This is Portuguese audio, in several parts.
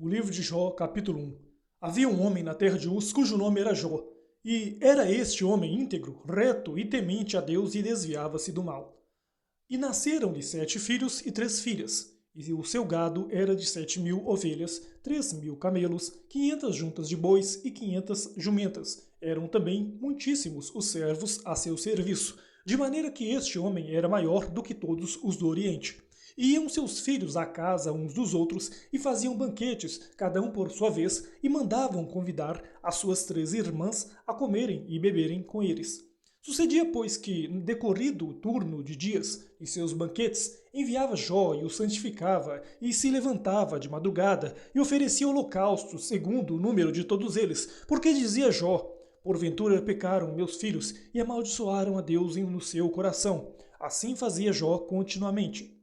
O livro de Jó, capítulo 1. Havia um homem na terra de Uz, cujo nome era Jó, e era este homem íntegro, reto e temente a Deus e desviava-se do mal. E nasceram-lhe 7 filhos e 3 filhas, e o seu gado era de 7.000 ovelhas, 3.000 camelos, 500 juntas de bois e 500 jumentas. Eram também muitíssimos os servos a seu serviço, de maneira que este homem era maior do que todos os do Oriente. E iam seus filhos à casa uns dos outros e faziam banquetes, cada um por sua vez, e mandavam convidar as suas 3 irmãs a comerem e beberem com eles. Sucedia, pois, que, decorrido o turno de dias e seus banquetes, enviava Jó e o santificava, e se levantava de madrugada e oferecia holocaustos segundo o número de todos eles, porque dizia Jó: porventura pecaram meus filhos e amaldiçoaram a Deus no seu coração. Assim fazia Jó continuamente.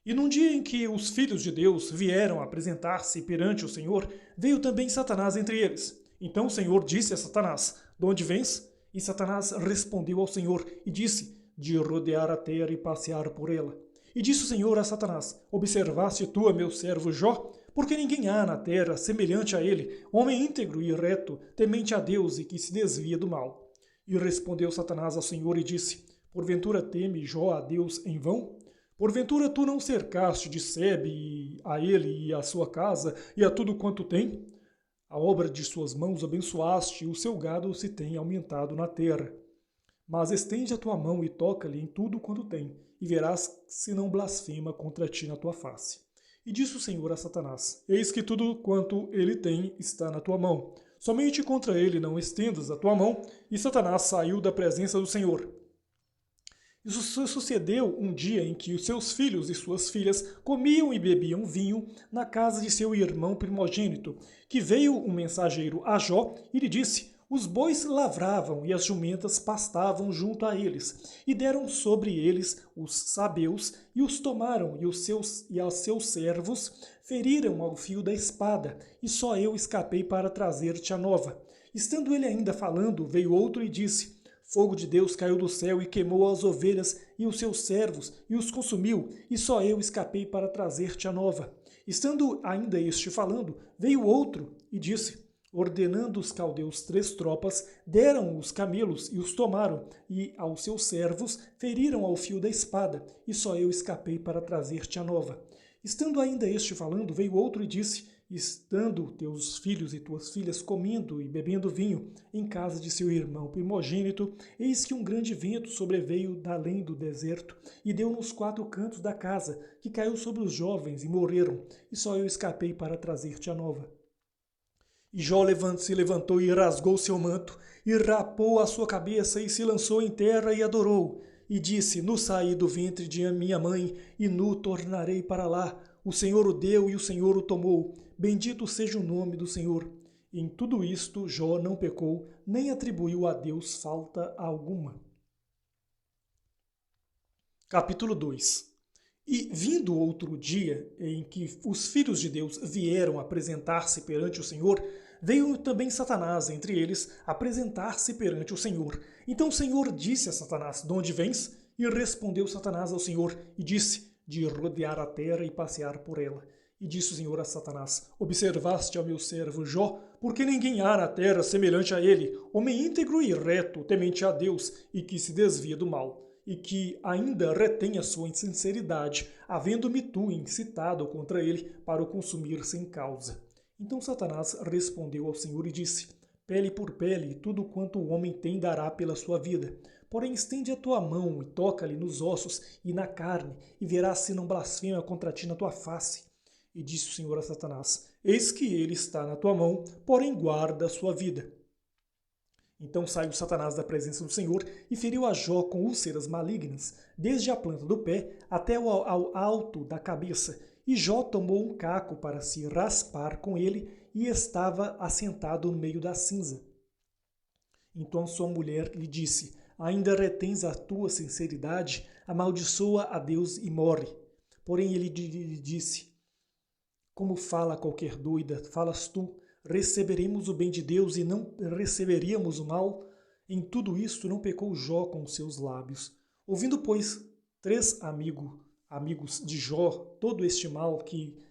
E num dia em que os filhos de Deus vieram apresentar-se perante o Senhor, veio também Satanás entre eles. Então o Senhor disse a Satanás: de onde vens? E Satanás respondeu ao Senhor e disse: de rodear a terra e passear por ela. E disse o Senhor a Satanás: observaste tu a meu servo Jó? Porque ninguém há na terra semelhante a ele, homem íntegro e reto, temente a Deus e que se desvia do mal. E respondeu Satanás ao Senhor e disse: porventura teme Jó a Deus em vão? Porventura tu não cercaste de sebe a ele e a sua casa e a tudo quanto tem? A obra de suas mãos abençoaste, e o seu gado se tem aumentado na terra. Mas estende a tua mão e toca-lhe em tudo quanto tem, e verás se não blasfema contra ti na tua face. E disse o Senhor a Satanás: eis que tudo quanto ele tem está na tua mão. Somente contra ele não estendas a tua mão. E Satanás saiu da presença do Senhor. Isso sucedeu um dia em que os seus filhos e suas filhas comiam e bebiam vinho na casa de seu irmão primogênito, que veio um mensageiro a Jó e lhe disse: os bois lavravam e as jumentas pastavam junto a eles, e deram sobre eles os sabeus, e os tomaram, e aos seus servos feriram ao fio da espada, e só eu escapei para trazer-te a nova. Estando ele ainda falando, veio outro e disse: fogo de Deus caiu do céu e queimou as ovelhas e os seus servos e os consumiu, e só eu escapei para trazer-te a nova. Estando ainda este falando, veio outro e disse: ordenando os caldeus 3 tropas, deram os camelos e os tomaram, e aos seus servos feriram ao fio da espada, e só eu escapei para trazer-te a nova. Estando ainda este falando, veio outro e disse: estando teus filhos e tuas filhas comendo e bebendo vinho em casa de seu irmão primogênito, eis que um grande vento sobreveio da além do deserto e deu nos 4 cantos da casa, que caiu sobre os jovens e morreram, e só eu escapei para trazer-te a nova. E Jó se levantou e rasgou seu manto, e rapou a sua cabeça, e se lançou em terra e adorou. E disse: nu saí do ventre de minha mãe, e nu tornarei para lá. O Senhor o deu e o Senhor o tomou. Bendito seja o nome do Senhor. Em tudo isto Jó não pecou, nem atribuiu a Deus falta alguma. Capítulo 2. E vindo outro dia em que os filhos de Deus vieram apresentar-se perante o Senhor, veio também Satanás entre eles apresentar-se perante o Senhor. Então o Senhor disse a Satanás: de onde vens? E respondeu Satanás ao Senhor e disse: de rodear a terra e passear por ela. E disse o Senhor a Satanás: observaste ao meu servo Jó, porque ninguém há na terra semelhante a ele, homem íntegro e reto, temente a Deus, e que se desvia do mal, e que ainda retém a sua insinceridade, havendo-me tu incitado contra ele para o consumir sem causa. Então Satanás respondeu ao Senhor e disse: pele por pele, tudo quanto o homem tem dará pela sua vida. Porém estende a tua mão e toca-lhe nos ossos e na carne, e verás se não blasfema contra ti na tua face. E disse o Senhor a Satanás: eis que ele está na tua mão, porém guarda a sua vida. Então saiu Satanás da presença do Senhor e feriu a Jó com úlceras malignas, desde a planta do pé até ao alto da cabeça. E Jó tomou um caco para se raspar com ele e estava assentado no meio da cinza. Então sua mulher lhe disse: ainda retens a tua sinceridade? Amaldiçoa a Deus e morre. Porém ele lhe disse: como fala qualquer doida, falas tu: receberemos o bem de Deus e não receberíamos o mal? Em tudo isto não pecou Jó com os seus lábios. Ouvindo, pois, 3 amigos de Jó todo este mal que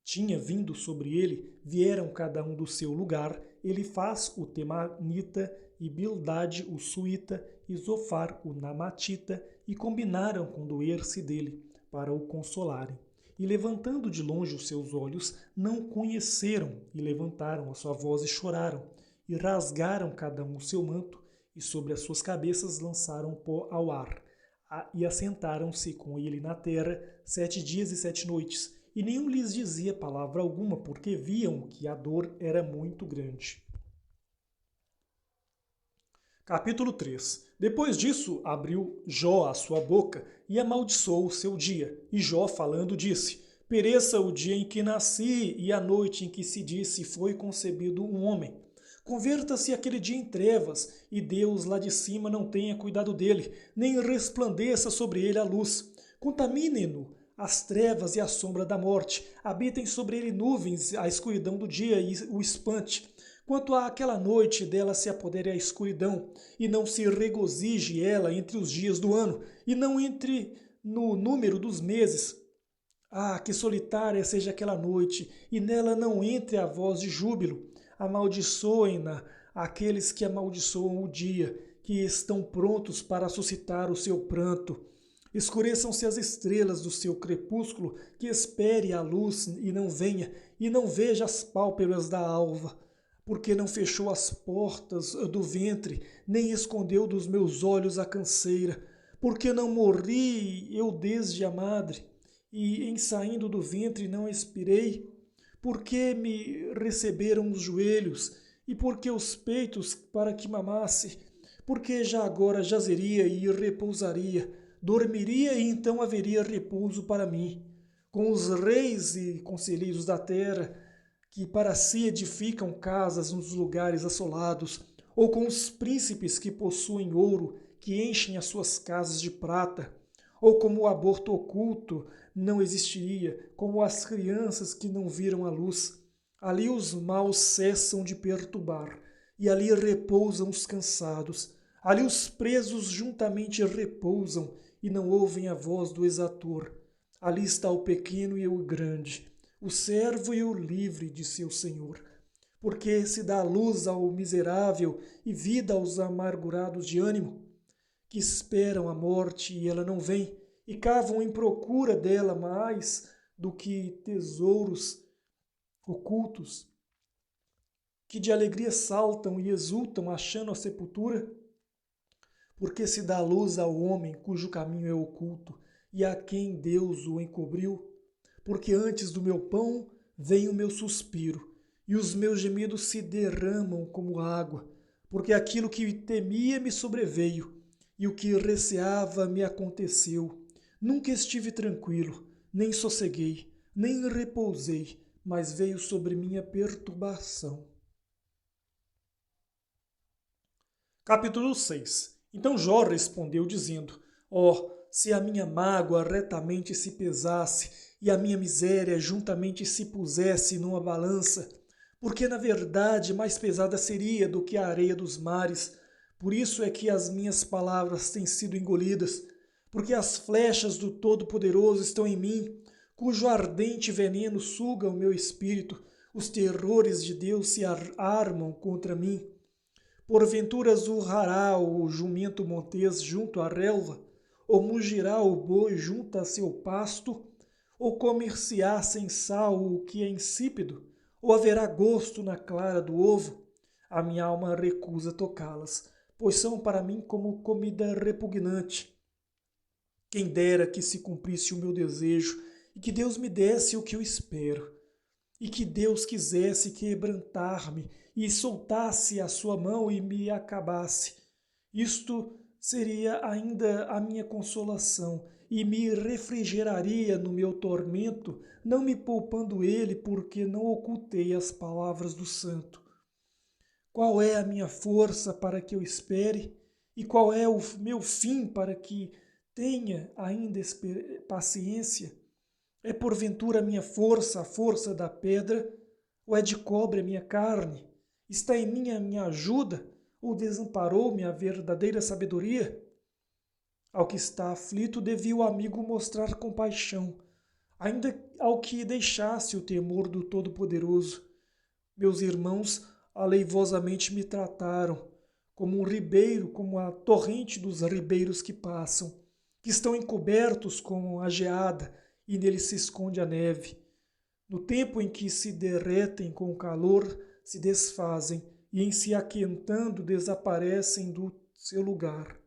tinha vindo sobre ele, vieram cada um do seu lugar, Elifaz o Temanita e Bildade o Suíta e Zofar o Namatita, e combinaram condoer-se dele, para o consolarem. E levantando de longe os seus olhos, não o conheceram, e levantaram a sua voz e choraram, e rasgaram cada um o seu manto, e sobre as suas cabeças lançaram pó ao ar. E assentaram-se com ele na terra 7 dias e 7 noites, e nenhum lhes dizia palavra alguma, porque viam que a dor era muito grande. Capítulo 3. Depois disso, abriu Jó a sua boca e amaldiçoou o seu dia. E Jó, falando, disse: Pereça o dia em que nasci e a noite em que se disse foi concebido um homem. Converta-se aquele dia em trevas, e Deus lá de cima não tenha cuidado dele, nem resplandeça sobre ele a luz. Contaminem-no as trevas e a sombra da morte, habitem sobre ele nuvens, a escuridão do dia e o espante. Quanto àquela noite, dela se apodere a escuridão, e não se regozije ela entre os dias do ano, e não entre no número dos meses. Ah, que solitária seja aquela noite, e nela não entre a voz de júbilo. Amaldiçoem-na aqueles que amaldiçoam o dia, que estão prontos para suscitar o seu pranto. Escureçam-se as estrelas do seu crepúsculo, que espere a luz e não venha, e não veja as pálpebras da alva. Porque não fechou as portas do ventre, nem escondeu dos meus olhos a canseira. Porque não morri eu desde a madre, e em saindo do ventre não expirei. Porque me receberam os joelhos, e porque os peitos para que mamasse. Porque já agora jazeria e repousaria, dormiria e então haveria repouso para mim. Com os reis e conselheiros da terra, que para si edificam casas nos lugares assolados, ou com os príncipes que possuem ouro, que enchem as suas casas de prata, ou como o aborto oculto não existiria, como as crianças que não viram a luz. Ali os maus cessam de perturbar, e ali repousam os cansados. Ali os presos juntamente repousam, e não ouvem a voz do exator. Ali está o pequeno e o grande, o servo e o livre de seu senhor. Porque se dá luz ao miserável e vida aos amargurados de ânimo, que esperam a morte e ela não vem, e cavam em procura dela mais do que tesouros ocultos, que de alegria saltam e exultam achando a sepultura. Porque se dá luz ao homem cujo caminho é oculto, e a quem Deus o encobriu. Porque antes do meu pão vem o meu suspiro, e os meus gemidos se derramam como água, porque aquilo que temia me sobreveio, e o que receava me aconteceu. Nunca estive tranquilo, nem sosseguei, nem repousei, mas veio sobre mim a perturbação. Capítulo 6. Então Jó respondeu dizendo: se a minha mágoa retamente se pesasse, e a minha miséria juntamente se pusesse numa balança, porque na verdade mais pesada seria do que a areia dos mares. Por isso é que as minhas palavras têm sido engolidas, porque as flechas do Todo-Poderoso estão em mim, cujo ardente veneno suga o meu espírito. Os terrores de Deus se armam contra mim. Porventura zurrará o jumento montês junto à relva, ou mugirá o boi junto a seu pasto, ou comer-se-á sem sal o que é insípido, ou haverá gosto na clara do ovo. A minha alma recusa tocá-las, pois são para mim como comida repugnante. Quem dera que se cumprisse o meu desejo, e que Deus me desse o que eu espero, e que Deus quisesse quebrantar-me, e soltasse a sua mão e me acabasse. Isto seria ainda a minha consolação, e me refrigeraria no meu tormento, não me poupando ele, porque não ocultei as palavras do santo. Qual é a minha força para que eu espere? E qual é o meu fim para que tenha ainda paciência? É porventura a minha força, a força da pedra? Ou é de cobre a minha carne? Está em mim a minha ajuda? Ou desamparou-me a verdadeira sabedoria? Ao que está aflito devia o amigo mostrar compaixão. ainda ao que deixasse o temor do Todo-Poderoso. Meus irmãos aleivosamente me trataram, como um ribeiro, como a torrente dos ribeiros que passam, que estão encobertos com a geada e nele se esconde a neve. No tempo em que se derretem com o calor, se desfazem e em se aquentando desaparecem do seu lugar.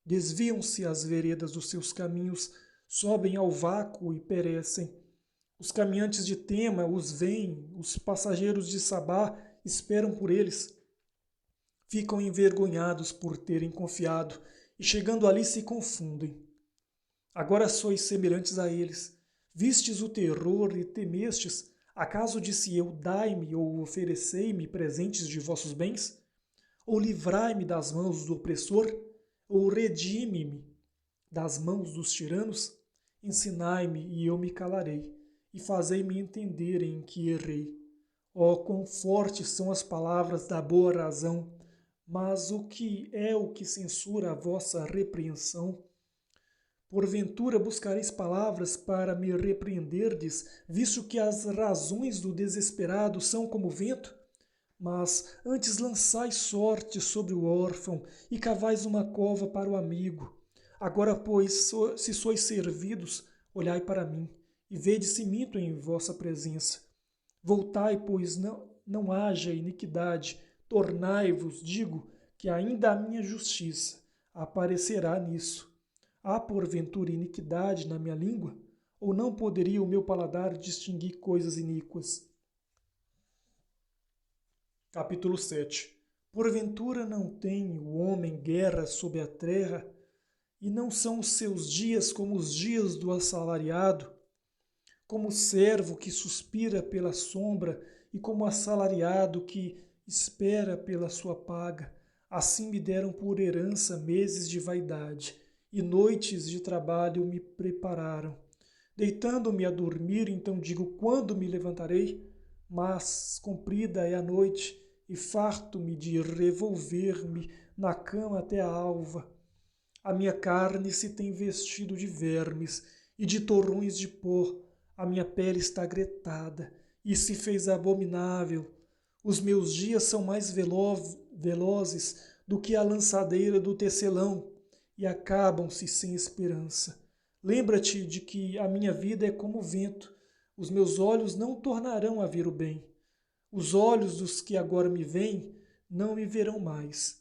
Desviam-se as veredas dos seus caminhos, sobem ao vácuo e perecem. Os caminhantes de Tema os veem, os passageiros de Sabá esperam por eles. Ficam envergonhados por terem confiado e chegando ali se confundem. Agora sois semelhantes a eles. Vistes o terror e temestes. Acaso disse eu, dai-me ou oferecei-me presentes de vossos bens? Ou livrai-me das mãos do opressor? Ou redime-me das mãos dos tiranos? Ensinai-me e eu me calarei, e fazei-me entender em que errei. Ó, quão fortes são as palavras da boa razão, mas o que censura a vossa repreensão? Porventura buscareis palavras para me repreenderdes, visto que as razões do desesperado são como vento? Mas antes lançais sorte sobre o órfão e cavais uma cova para o amigo. Agora, pois, se sois servidos, olhai para mim, e vede se minto em vossa presença. Voltai, pois não haja iniquidade, tornai-vos, digo, que ainda a minha justiça aparecerá nisso. Há porventura iniquidade na minha língua? Ou não poderia o meu paladar distinguir coisas iníquas? Capítulo 7. Porventura não tem o homem guerra sob a terra, e não são os seus dias como os dias do assalariado, como o servo que suspira pela sombra e como o assalariado que espera pela sua paga. Assim me deram por herança meses de vaidade, e noites de trabalho me prepararam. Deitando-me a dormir, então digo, quando me levantarei? Mas comprida é a noite, e farto-me de revolver-me na cama até a alva. A minha carne se tem vestido de vermes e de torrões de pó, a minha pele está gretada e se fez abominável. Os meus dias são mais velozes do que a lançadeira do tecelão, e acabam-se sem esperança. Lembra-te de que a minha vida é como o vento, os meus olhos não tornarão a ver o bem. Os olhos dos que agora me veem não me verão mais.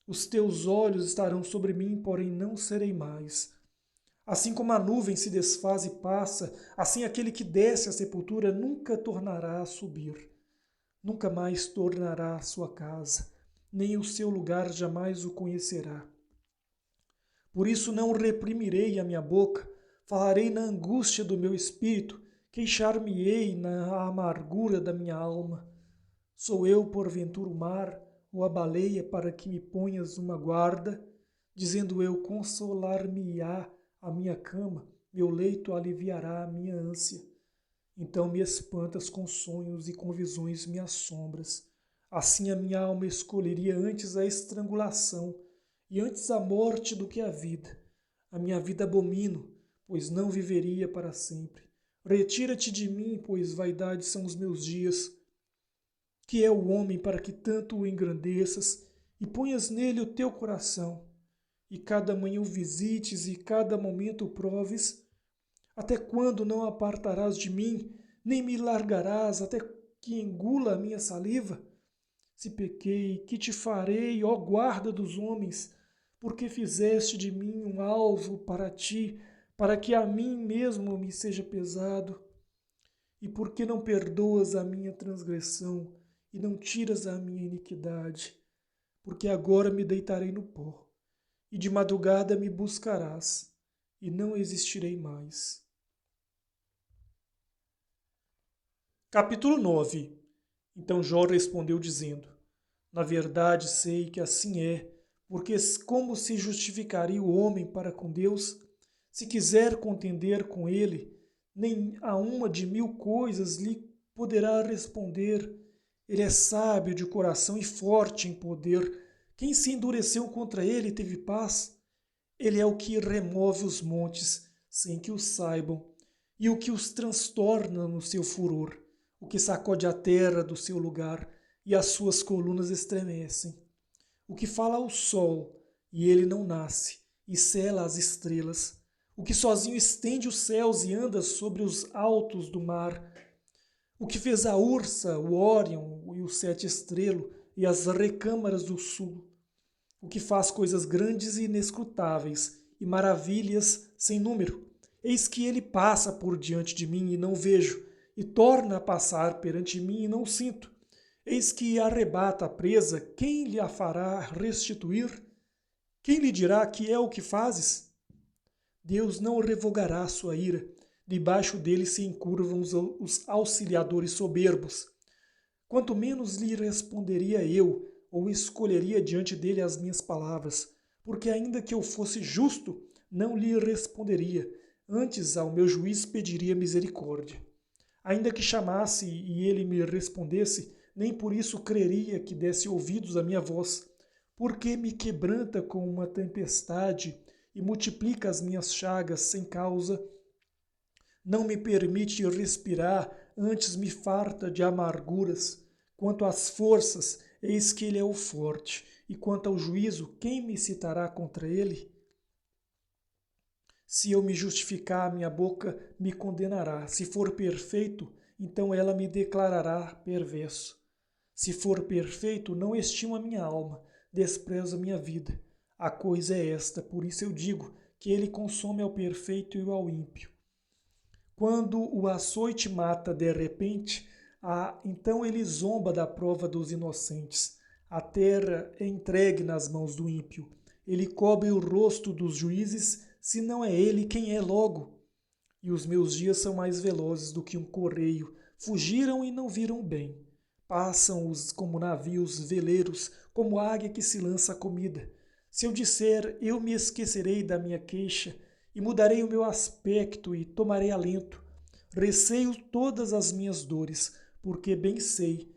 Os teus olhos estarão sobre mim, porém não serei mais. Assim como a nuvem se desfaz e passa, assim aquele que desce à sepultura nunca tornará a subir. Nunca mais tornará à sua casa, nem o seu lugar jamais o conhecerá. Por isso não reprimirei a minha boca, falarei na angústia do meu espírito, queixar-me-ei na amargura da minha alma. Sou eu, porventura, o mar, ou a baleia, para que me ponhas uma guarda? Dizendo eu, consolar-me-á a minha cama, meu leito aliviará a minha ânsia. Então me espantas com sonhos e com visões me assombras. Assim a minha alma escolheria antes a estrangulação, e antes a morte do que a vida. A minha vida abomino, pois não viveria para sempre. Retira-te de mim, pois vaidade são os meus dias. Que é o homem para que tanto o engrandeças e ponhas nele o teu coração, e cada manhã o visites e cada momento o proves? Até quando não apartarás de mim, nem me largarás até que engula a minha saliva? Se pequei, que te farei, ó guarda dos homens? Porque fizeste de mim um alvo para ti, para que a mim mesmo me seja pesado? E por que não perdoas a minha transgressão e não tiras a minha iniquidade? Porque agora me deitarei no pó, e de madrugada me buscarás, e não existirei mais. Capítulo 9. Então Jó respondeu dizendo, na verdade sei que assim é, porque como se justificaria o homem para com Deus? Se quiser contender com ele, nem a uma de 1000 coisas lhe poderá responder. Ele é sábio de coração e forte em poder. Quem se endureceu contra ele teve paz. Ele é o que remove os montes, sem que o saibam, e o que os transtorna no seu furor, o que sacode a terra do seu lugar e as suas colunas estremecem, o que fala ao sol e ele não nasce e sela as estrelas, o que sozinho estende os céus e anda sobre os altos do mar, o que fez a Ursa, o Órion e o Sete Estrelo e as recâmaras do sul, o que faz coisas grandes e inescrutáveis e maravilhas sem número. Eis que ele passa por diante de mim e não vejo, e torna a passar perante mim e não sinto. Eis que arrebata a presa, quem lhe a fará restituir? Quem lhe dirá que é o que fazes? Deus não revogará sua ira, debaixo dele se encurvam os auxiliadores soberbos. Quanto menos lhe responderia eu, ou escolheria diante dele as minhas palavras, porque ainda que eu fosse justo, não lhe responderia, antes ao meu juiz pediria misericórdia. Ainda que chamasse e ele me respondesse, nem por isso creria que desse ouvidos à minha voz, porque me quebranta com uma tempestade e multiplica as minhas chagas sem causa, não me permite respirar, antes me farta de amarguras. Quanto às forças, eis que ele é o forte, e quanto ao juízo, quem me citará contra ele? Se eu me justificar, minha boca me condenará. Se for perfeito, então ela me declarará perverso. Se for perfeito, não estimo a minha alma, desprezo a minha vida. A coisa é esta, por isso eu digo que ele consome ao perfeito e ao ímpio. Quando o açoite mata de repente, então ele zomba da prova dos inocentes. A terra é entregue nas mãos do ímpio. Ele cobre o rosto dos juízes, se não é ele quem é logo. E os meus dias são mais velozes do que um correio. Fugiram e não viram bem. Passam-os como navios veleiros, como águia que se lança a comida. Se eu disser, eu me esquecerei da minha queixa, e mudarei o meu aspecto e tomarei alento. Receio todas as minhas dores, porque bem sei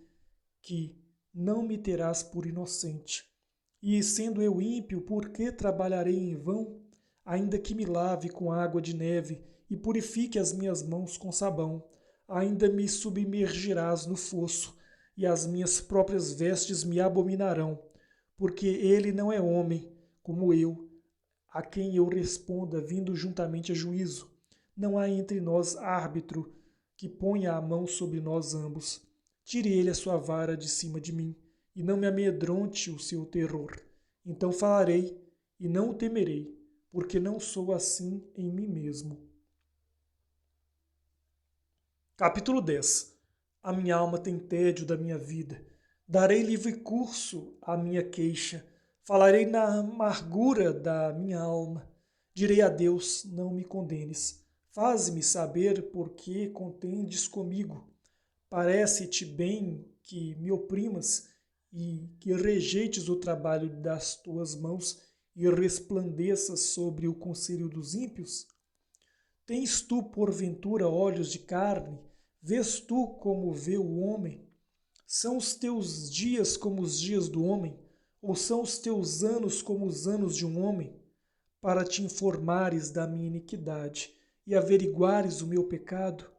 que não me terás por inocente. E sendo eu ímpio, por que trabalharei em vão? Ainda que me lave com água de neve e purifique as minhas mãos com sabão, ainda me submergirás no fosso, e as minhas próprias vestes me abominarão, porque ele não é homem, como eu, a quem eu responda vindo juntamente a juízo. Não há entre nós árbitro que ponha a mão sobre nós ambos. Tire ele a sua vara de cima de mim, e não me amedronte o seu terror. Então falarei, e não o temerei, porque não sou assim em mim mesmo. Capítulo 10. A minha alma tem tédio da minha vida. Darei livre curso à minha queixa. Falarei na amargura da minha alma. Direi a Deus, não me condenes. Faze-me saber por que contendes comigo. Parece-te bem que me oprimas e que rejeites o trabalho das tuas mãos e resplandeças sobre o conselho dos ímpios? Tens tu, porventura, olhos de carne? Vês tu como vê o homem? São os teus dias como os dias do homem? Ou são os teus anos como os anos de um homem? Para te informares da minha iniquidade e averiguares o meu pecado?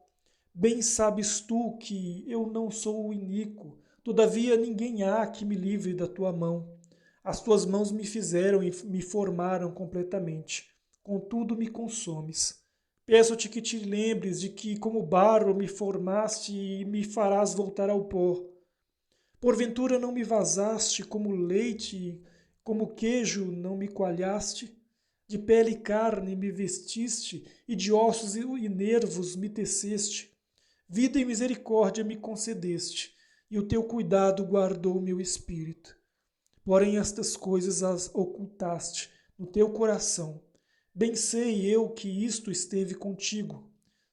Bem sabes tu que eu não sou iníquo, todavia ninguém há que me livre da tua mão. As tuas mãos me fizeram e me formaram completamente, contudo me consomes. Peço-te que te lembres de que como barro me formaste e me farás voltar ao pó. Porventura não me vazaste como leite, como queijo não me coalhaste? De pele e carne me vestiste, e de ossos e nervos me teceste. Vida e misericórdia me concedeste, e o teu cuidado guardou o meu espírito. Porém estas coisas as ocultaste no teu coração. Bem sei eu que isto esteve contigo.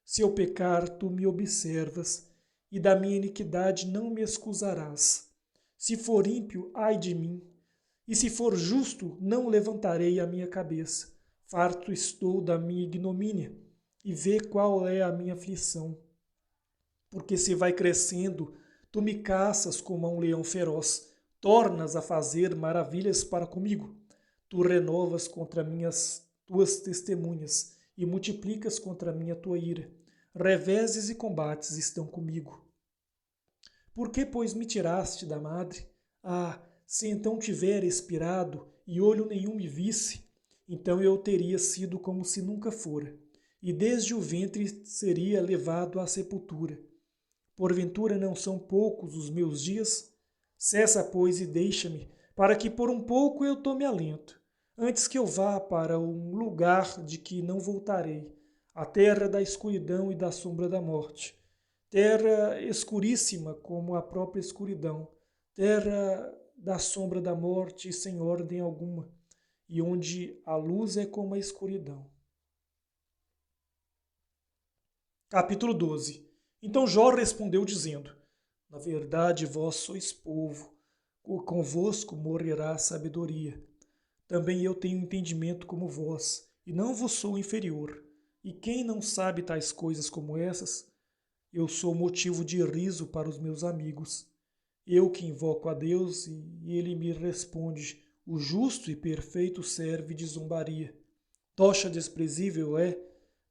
Se eu pecar, tu me observas, e da minha iniquidade não me excusarás. Se for ímpio, ai de mim, e se for justo, não levantarei a minha cabeça. Farto estou da minha ignomínia, e vê qual é a minha aflição. Porque se vai crescendo, tu me caças como a um leão feroz, tornas a fazer maravilhas para comigo. Tu renovas contra minhas tuas testemunhas e multiplicas contra mim a tua ira. reveses e combates estão comigo. Por que, pois, me tiraste da madre? Ah, se então tivera expirado e olho nenhum me visse, então eu teria sido como se nunca fora, e desde o ventre seria levado à sepultura. Porventura não são poucos os meus dias? Cessa, pois, e deixa-me, para que por um pouco eu tome alento, antes que eu vá para um lugar de que não voltarei, a terra da escuridão e da sombra da morte, terra escuríssima como a própria escuridão, terra da sombra da morte sem ordem alguma, e onde a luz é como a escuridão. Capítulo 12. Então Jó respondeu dizendo: Na verdade vós sois povo, convosco morrerá a sabedoria. Também eu tenho entendimento como vós, e não vos sou inferior. E quem não sabe tais coisas como essas? Eu sou motivo de riso para os meus amigos. Eu que invoco a Deus e ele me responde, o justo e perfeito serve de zombaria. Tocha desprezível é,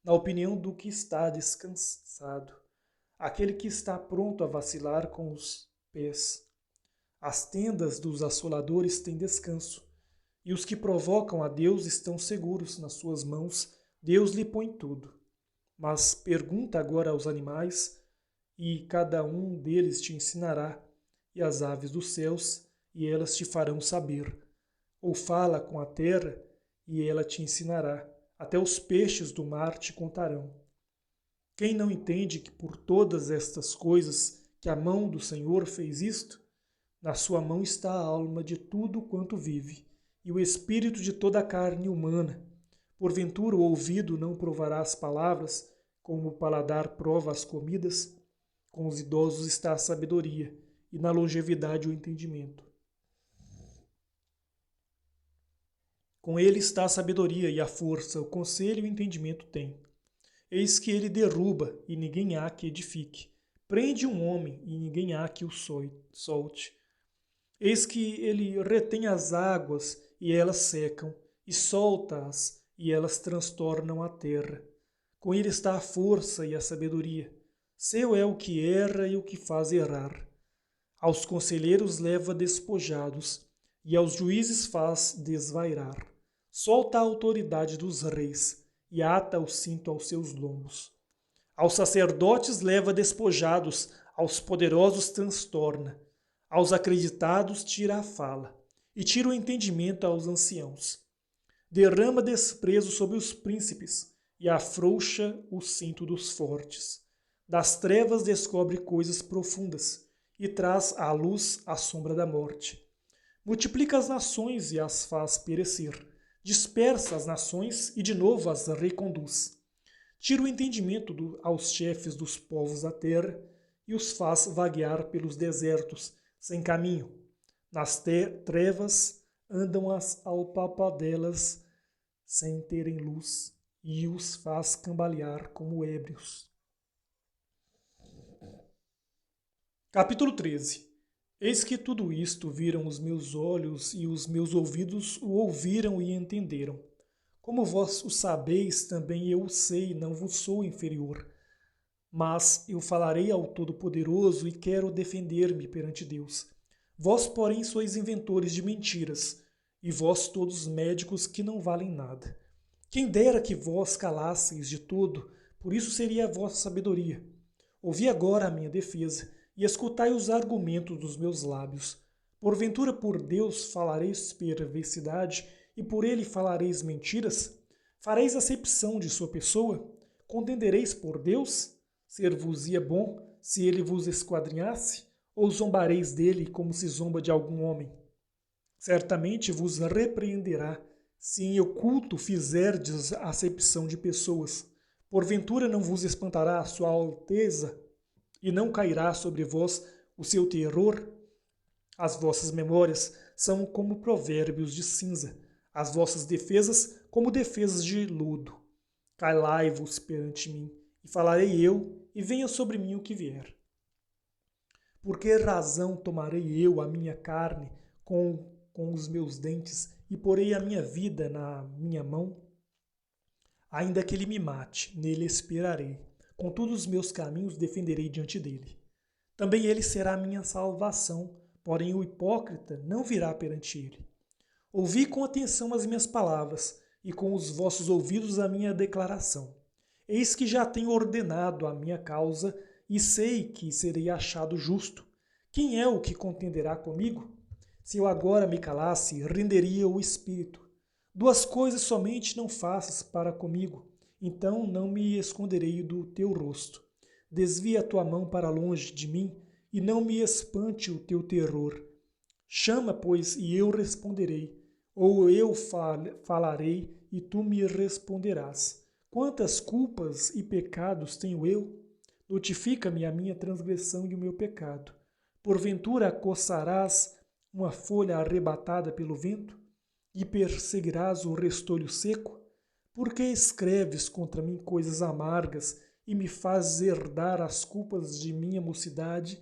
na opinião do que está descansado, aquele que está pronto a vacilar com os pés. As tendas dos assoladores têm descanso, e os que provocam a Deus estão seguros nas suas mãos, Deus lhe põe tudo. Mas pergunta agora aos animais, e cada um deles te ensinará, e as aves dos céus, e elas te farão saber. Ou fala com a terra, e ela te ensinará, até os peixes do mar te contarão. Quem não entende que por todas estas coisas que a mão do Senhor fez isto? Na sua mão está a alma de tudo quanto vive, e o espírito de toda a carne humana. Porventura o ouvido não provará as palavras, como o paladar prova as comidas? Com os idosos está a sabedoria, e na longevidade o entendimento. Com ele está a sabedoria e a força, o conselho e o entendimento tem. Eis que ele derruba, e ninguém há que edifique. Prende um homem, e ninguém há que o solte. Eis que ele retém as águas, e elas secam, e solta-as, e elas transtornam a terra. Com ele está a força e a sabedoria. Seu é o que erra e o que faz errar. Aos conselheiros leva despojados, e aos juízes faz desvairar. Solta a autoridade dos reis, e ata o cinto aos seus lombos. Aos sacerdotes leva despojados, aos poderosos transtorna. Aos acreditados tira a fala, e tira o entendimento aos anciãos. Derrama desprezo sobre os príncipes, e afrouxa o cinto dos fortes. Das trevas descobre coisas profundas, e traz à luz a sombra da morte. Multiplica as nações e as faz perecer. Dispersa as nações e de novo as reconduz. Tira o entendimento aos chefes dos povos da terra e os faz vaguear pelos desertos, sem caminho. Nas trevas andam as alpapadelas sem terem luz, e os faz cambalear como ébrios. Capítulo 13. Eis que tudo isto viram os meus olhos, e os meus ouvidos o ouviram e entenderam. Como vós o sabeis, também eu o sei, não vos sou inferior. Mas eu falarei ao Todo-Poderoso e quero defender-me perante Deus. Vós, porém, sois inventores de mentiras, e vós todos médicos que não valem nada. Quem dera que vós calasseis de todo, por isso seria a vossa sabedoria. Ouvi agora a minha defesa, e escutai os argumentos dos meus lábios. Porventura por Deus falareis perversidade, e por ele falareis mentiras? Fareis acepção de sua pessoa? Contendereis por Deus? Ser-vos-ia bom se ele vos esquadrinhasse? Ou zombareis dele como se zomba de algum homem? Certamente vos repreenderá, se em oculto fizerdes acepção de pessoas. Porventura não vos espantará a sua alteza, e não cairá sobre vós o seu terror? As vossas memórias são como provérbios de cinza, as vossas defesas como defesas de lodo. Calai-vos perante mim, e falarei eu, e venha sobre mim o que vier. Por que razão tomarei eu a minha carne com os meus dentes, e porei a minha vida na minha mão? Ainda que ele me mate, nele esperarei. contudo os meus caminhos defenderei diante dele. Também ele será a minha salvação, porém o hipócrita não virá perante ele. Ouvi com atenção as minhas palavras, e com os vossos ouvidos a minha declaração. Eis que já tenho ordenado a minha causa, e sei que serei achado justo. Quem é o que contenderá comigo? Se eu agora me calasse, renderia o espírito. Duas coisas somente não faças para comigo, então não me esconderei do teu rosto. Desvia a tua mão para longe de mim, e não me espante o teu terror. Chama, pois, e eu responderei, ou eu falarei, e tu me responderás. Quantas culpas e pecados tenho eu? Notifica-me a minha transgressão e o meu pecado. Porventura coçarás uma folha arrebatada pelo vento? E perseguirás o restolho seco? Porque escreves contra mim coisas amargas e me fazes herdar as culpas de minha mocidade?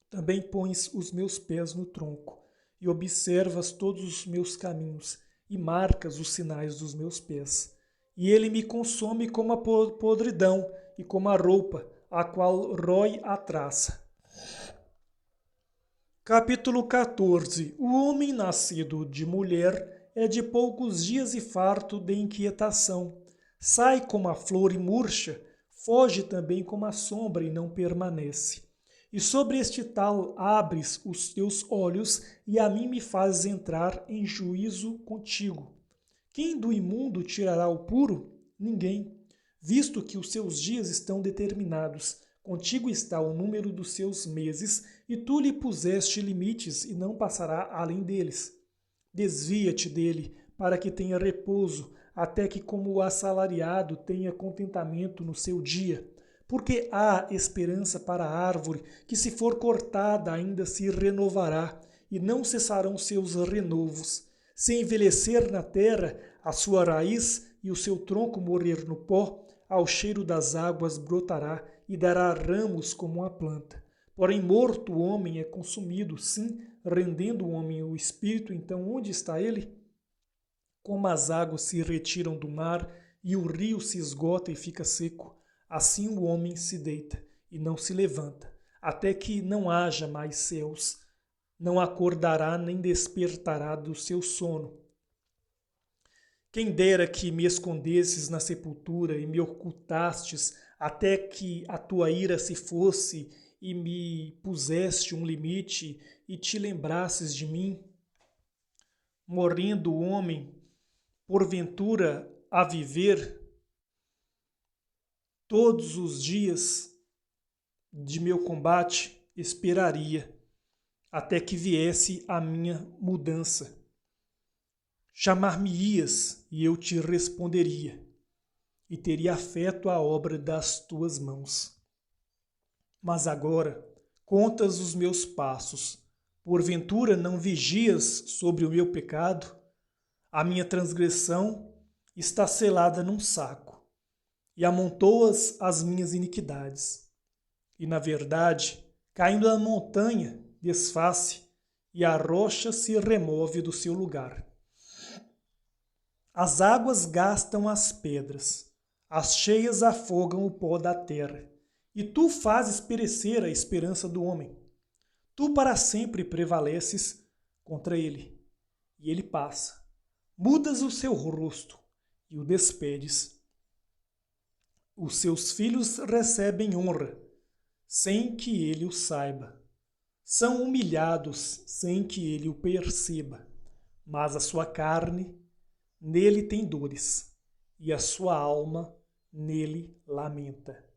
Também pões os meus pés no tronco e observas todos os meus caminhos e marcas os sinais dos meus pés. E ele me consome como a podridão e como a roupa, a qual rói a traça. Capítulo 14. O homem nascido de mulher é de poucos dias e farto de inquietação. Sai como a flor e murcha, foge também como a sombra e não permanece. E sobre este tal abres os teus olhos, e a mim me fazes entrar em juízo contigo. Quem do imundo tirará o puro? Ninguém, visto que os seus dias estão determinados. Contigo está o número dos seus meses, e tu lhe puseste limites, e não passará além deles. Desvia-te dele, para que tenha repouso, até que como o assalariado tenha contentamento no seu dia. Porque há esperança para a árvore, que se for cortada ainda se renovará, e não cessarão seus renovos. Se envelhecer na terra a sua raiz e o seu tronco morrer no pó, ao cheiro das águas brotará e dará ramos como a planta. Porém morto o homem é consumido, sim, rendendo o homem o espírito, então onde está ele? Como as águas se retiram do mar e o rio se esgota e fica seco, assim o homem se deita e não se levanta, até que não haja mais céus. Não acordará nem despertará do seu sono. Quem dera que me escondesses na sepultura e me ocultastes até que a tua ira se fosse e me puseste um limite e te lembrasses de mim. Morrendo o homem, porventura, a viver todos os dias de meu combate, esperaria até que viesse a minha mudança. Chamar-me-ias e eu te responderia, e teria afeto à obra das tuas mãos. Mas agora contas os meus passos, porventura não vigias sobre o meu pecado? A minha transgressão está selada num saco, e amontoas as minhas iniquidades. E, na verdade, caindo a montanha, desfaz-se, e a rocha se remove do seu lugar. As águas gastam as pedras, as cheias afogam o pó da terra, e tu fazes perecer a esperança do homem. Tu para sempre prevaleces contra ele, e ele passa. Mudas o seu rosto e o despedes. Os seus filhos recebem honra, sem que ele o saiba. São humilhados sem que ele o perceba, mas a sua carne nele tem dores, e a sua alma nele lamenta.